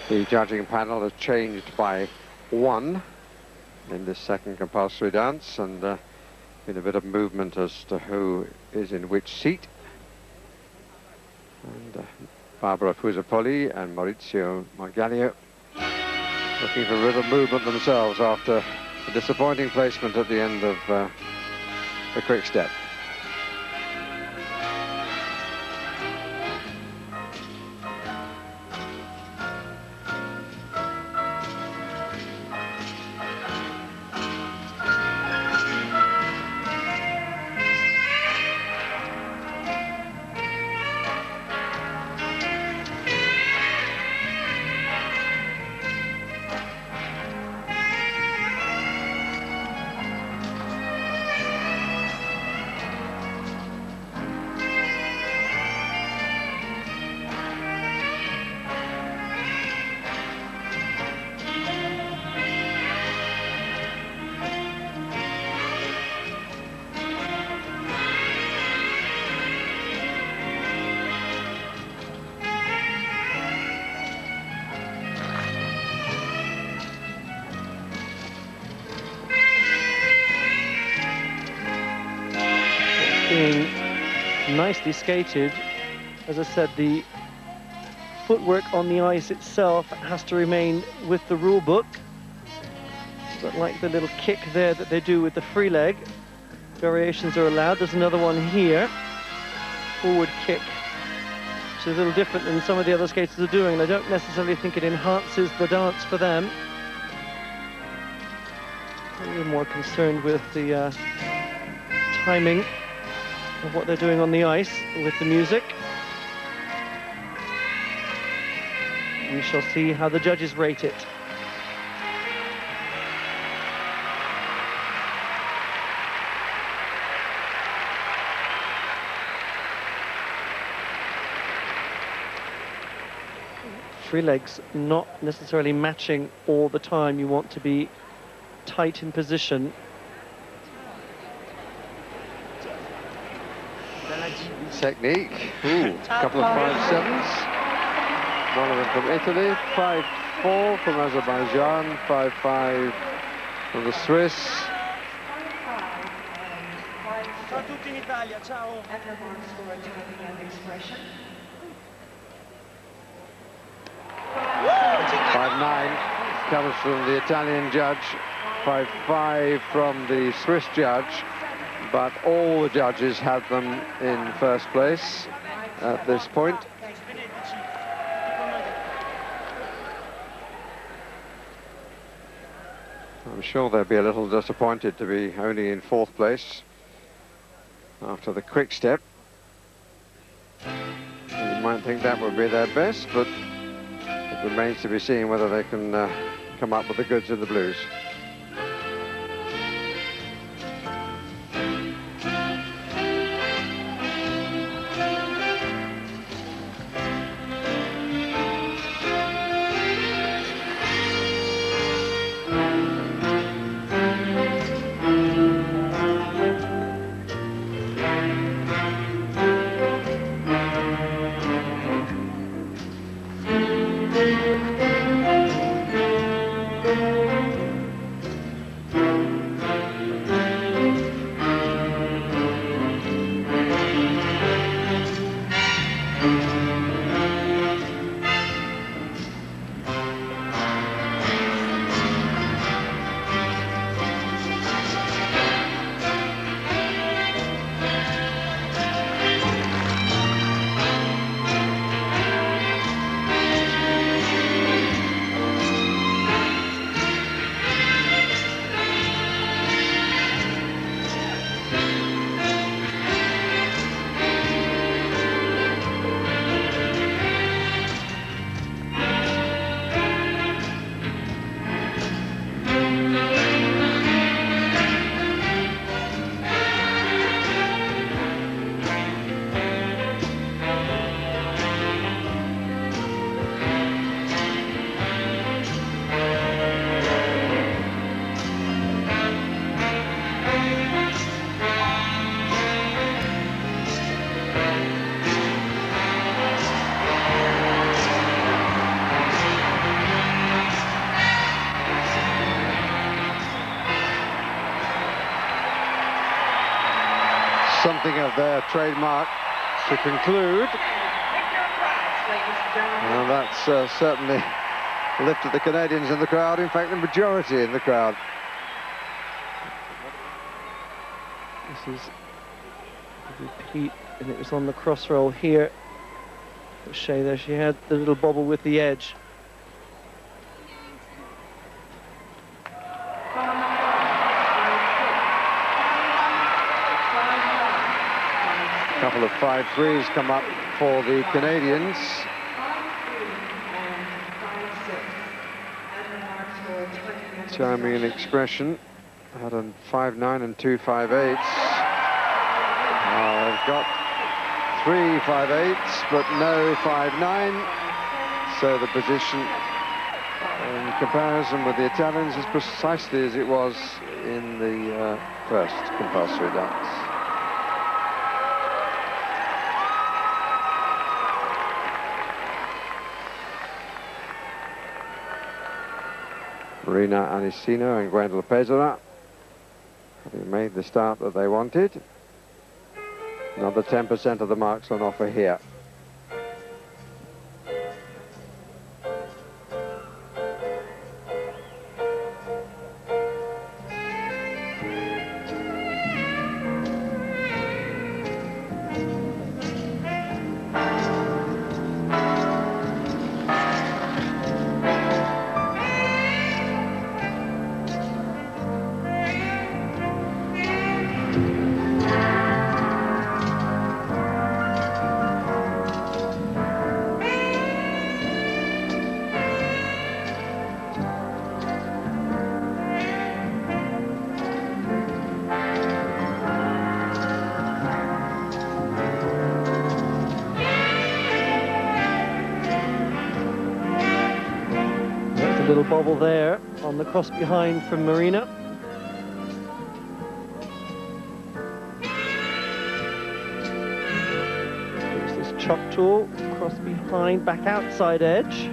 The judging panel has changed by one in this second compulsory dance, and been a bit of movement as to who is in which seat. And Barbara Fusar-Poli and Maurizio Margaglio looking for a bit of movement themselves after a disappointing placement at the end of the quick step. Being nicely skated. As I said, the footwork on the ice itself has to remain with the rule book, but like the little kick there that they do with the free leg, variations are allowed. There's another one here, forward kick, which is a little different than some of the other skaters are doing, and I don't necessarily think it enhances the dance for them. We're more concerned with the timing of what they're doing on the ice with the music. We shall see how the judges rate it. Free legs not necessarily matching all the time. You want to be tight in position. Technique. Ooh, a couple of 5-7s. One of them from Italy. 5-4 from Azerbaijan. 5-5 from the Swiss. Ciao a tutti in Italia, ciao. 5-9 comes from the Italian judge. 5-5 from the Swiss judge. But all the judges had them in first place at this point. I'm sure they'll be a little disappointed to be only in fourth place after the quick step. You might think that would be their best, but it remains to be seen whether they can come up with the goods in the blues. something of their trademark to conclude. And that's certainly lifted the Canadians in the crowd, in fact the majority in the crowd. This is a repeat, and it was on the cross roll here. Shae there, she had the little bobble with the edge. A couple of 5-3s come up for the Canadians. Timing and expression. Had a 5-9 and 2 5-8s. They've got 3 5-8s, but no 5-9. So the position in comparison with the Italians is precisely as it was in the first compulsory dance. Marina, Anissina and Gwendal Peizerat having made the start that they wanted. Another 10% of the marks on offer here. Little bobble there on the cross behind from Marina. There's this chop tool, cross behind, back outside edge.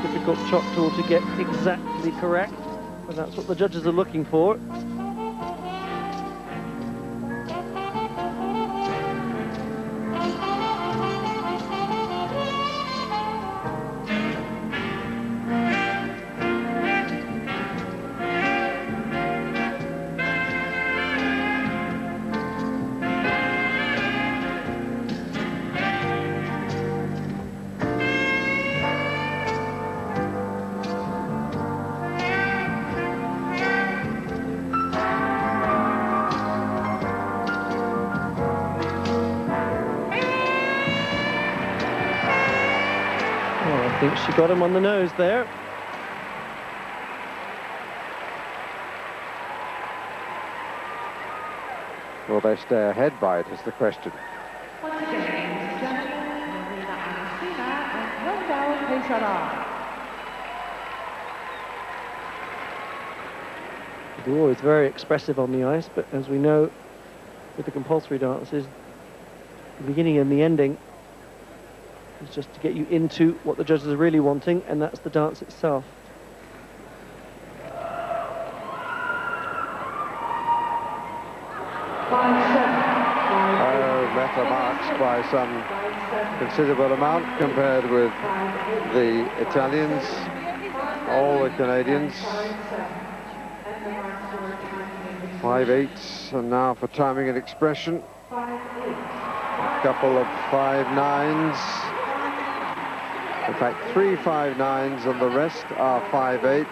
Difficult chop tool to get exactly correct, but that's what the judges are looking for. I think she got him on the nose there. Will they stay ahead by it is the question. Once again, ladies and gentlemen, Marina, Anissina and Peizerat. They're always very expressive on the ice, but as we know with the compulsory dances, the beginning and the ending is just to get you into what the judges are really wanting, and that's the dance itself. Better marks by some considerable amount compared with the Italians, all the Canadians. 5-8s, and now for timing and expression, a couple of 5-9s. In fact, 3 5-9s, and the rest are 5-8s.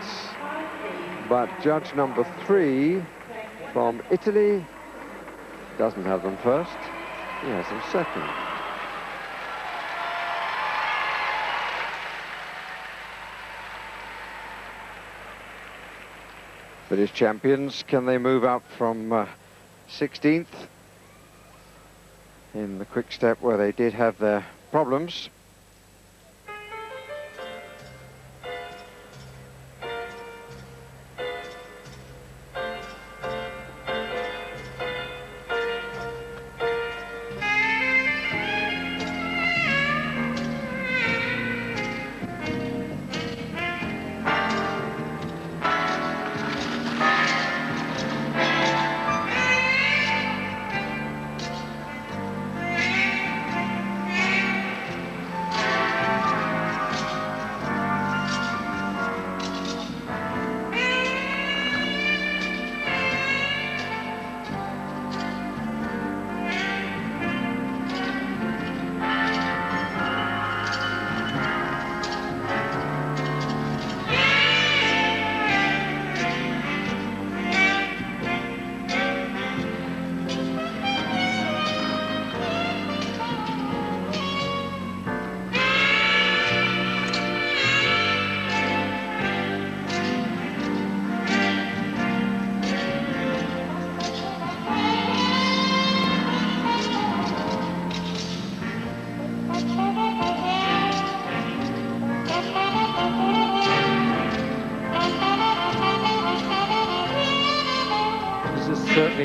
But judge number 3 from Italy doesn't have them first. He has them second. British champions, can they move up from 16th in the quick step where they did have their problems?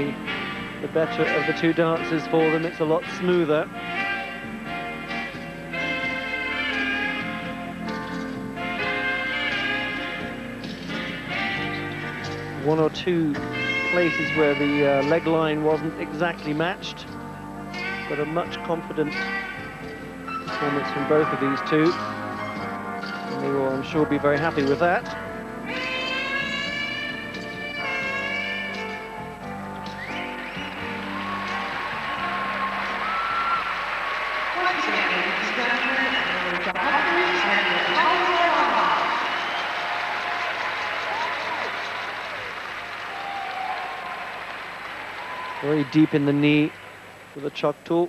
certainly the better of the two dances for them. It's a lot smoother. One or two places where the leg line wasn't exactly matched, but a much confident performance from both of these two. And they will, I'm sure, be very happy with that. Very deep in the knee for the Choctaw.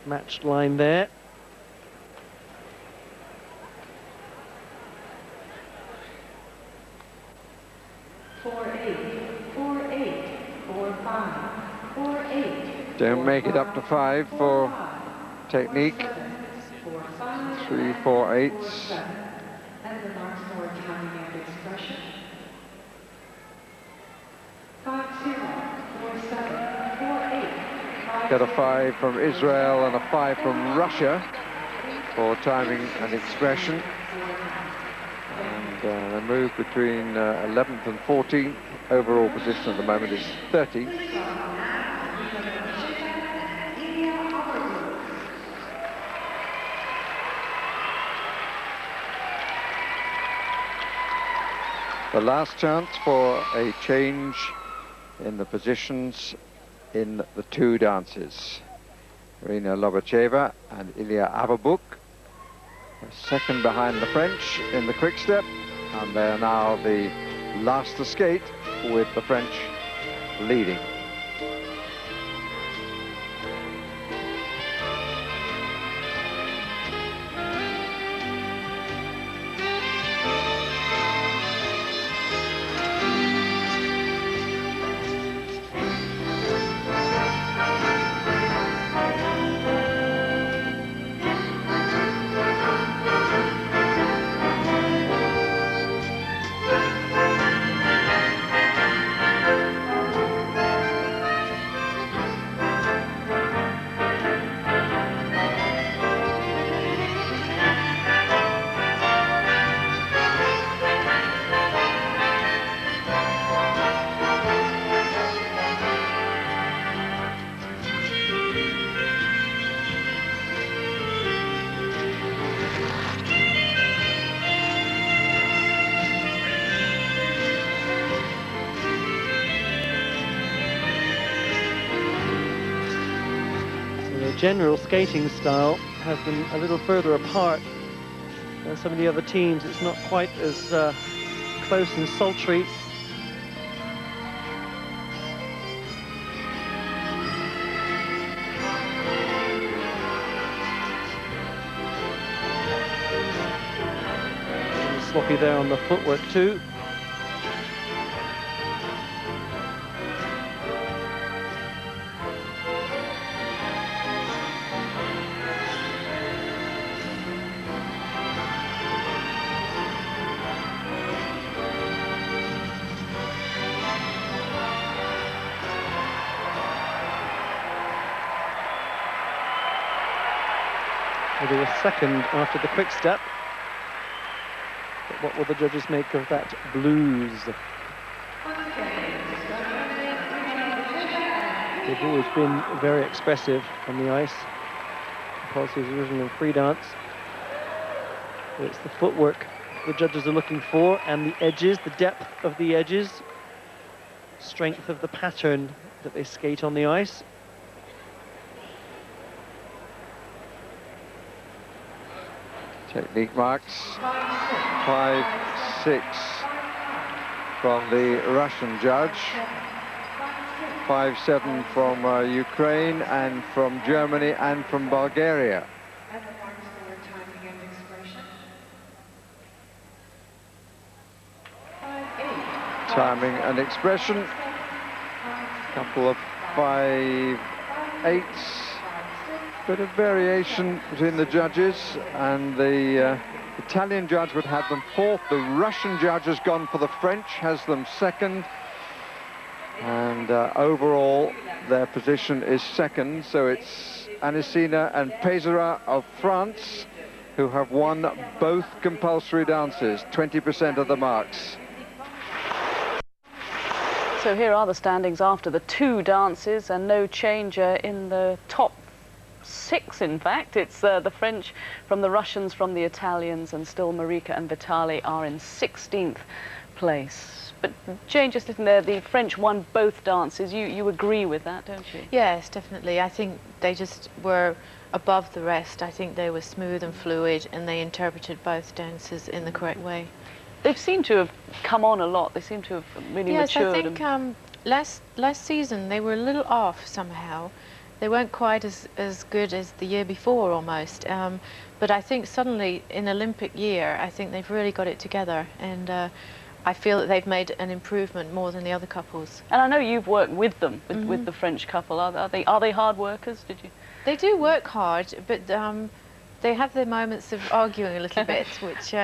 Matched line there. Don't make it up to 5 for technique. 3, 4, 8s. And the marks for timing and expression. 5, 0, 4, 7, 4, 8. Got a 5 from Israel and a 5 from Russia for timing and expression. And the move between 11th and 14th. Overall position at the moment is 30. The last chance for a change in the positions in the two dances. Irina Lobacheva and Ilia Averbukh, second behind the French in the quick step, and they're now the last to skate with the French leading. General skating style has them a little further apart than some of the other teams. It's not quite as close and sultry. Sloppy there on the footwork too. Maybe a second after the quick step. But what will the judges make of that blues? They've always been very expressive on the ice. Compulsory is original free dance. But it's the footwork the judges are looking for, and the edges, the depth of the edges, strength of the pattern that they skate on the ice. Technique marks 5, 6 from the Russian judge, 5, 7 from Ukraine, and from Germany and from Bulgaria. And the marks for timing and expression. 5, 8. Timing and expression, couple of 5, 8s. Bit of variation between the judges, and the Italian judge would have them fourth. The Russian judge has gone for the French, has them second. And overall, their position is second. So it's Anissina and Peizerat of France who have won both compulsory dances, 20% of the marks. So here are the standings after the 2 dances, and no change in the top 6, in fact. It's the French from the Russians, from the Italians, and still Marika and Vitali are in 16th place. But Jayne, just sitting there, the French won both dances. You agree with that, don't you? Yes, definitely. I think they just were above the rest. I think they were smooth and fluid, and they interpreted both dances in the correct way. They've seemed to have come on a lot. They seem to have really matured. Yes, I think last season they were a little off somehow. They weren't quite as good as the year before, almost. But I think suddenly, in Olympic year, I think they've really got it together. And I feel that they've made an improvement more than the other couples. And I know you've worked with them, with the French couple. Are they hard workers? Did you? They do work hard, but they have their moments of arguing a little bit, which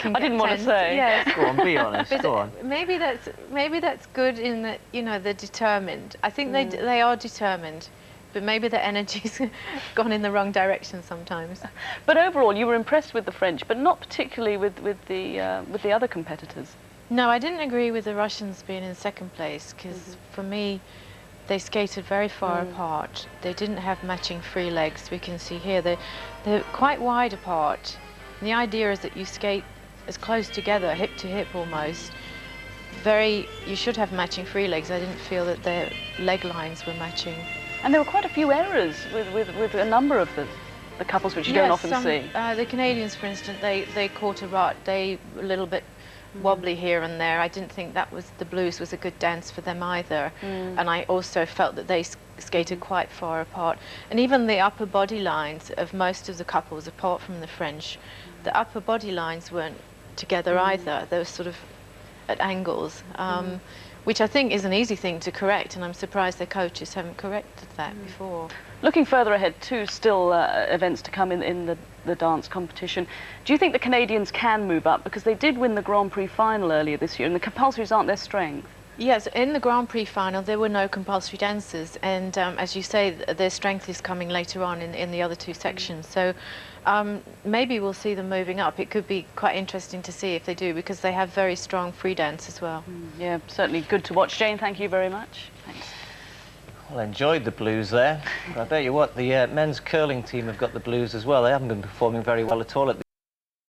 can I didn't want to say. Yes. Go on, be honest. Go on. Maybe that's good in that, you know, they're determined. I think they are determined, but maybe their energy's gone in the wrong direction sometimes. But overall, you were impressed with the French, but not particularly with the other competitors. No, I didn't agree with the Russians being in second place, because for me, they skated very far apart. They didn't have matching free legs. We can see here they're quite wide apart. And the idea is that you skate as close together, hip to hip almost. You should have matching free legs. I didn't feel that their leg lines were matching. And there were quite a few errors with a number of the couples, which you don't often see. The Canadians, for instance, they caught a rut. They were a little bit wobbly here and there. I didn't think the blues was a good dance for them either. And I also felt that they skated quite far apart. And even the upper body lines of most of the couples, apart from the French, the upper body lines weren't together either. They were sort of at angles, which I think is an easy thing to correct, and I'm surprised their coaches haven't corrected that before. Looking further ahead, 2 still events to come in the dance competition. Do you think the Canadians can move up? Because they did win the Grand Prix final earlier this year, and the compulsories aren't their strength. Yes, in the Grand Prix final there were no compulsory dances, and as you say, their strength is coming later on in the other 2 sections. So maybe we'll see them moving up. It could be quite interesting to see if they do, because they have very strong free dance as well. Yeah, certainly good to watch. Jayne, thank you very much. Thanks. Well, I enjoyed the blues there. But I bet you what, the men's curling team have got the blues as well. They haven't been performing very well at all at the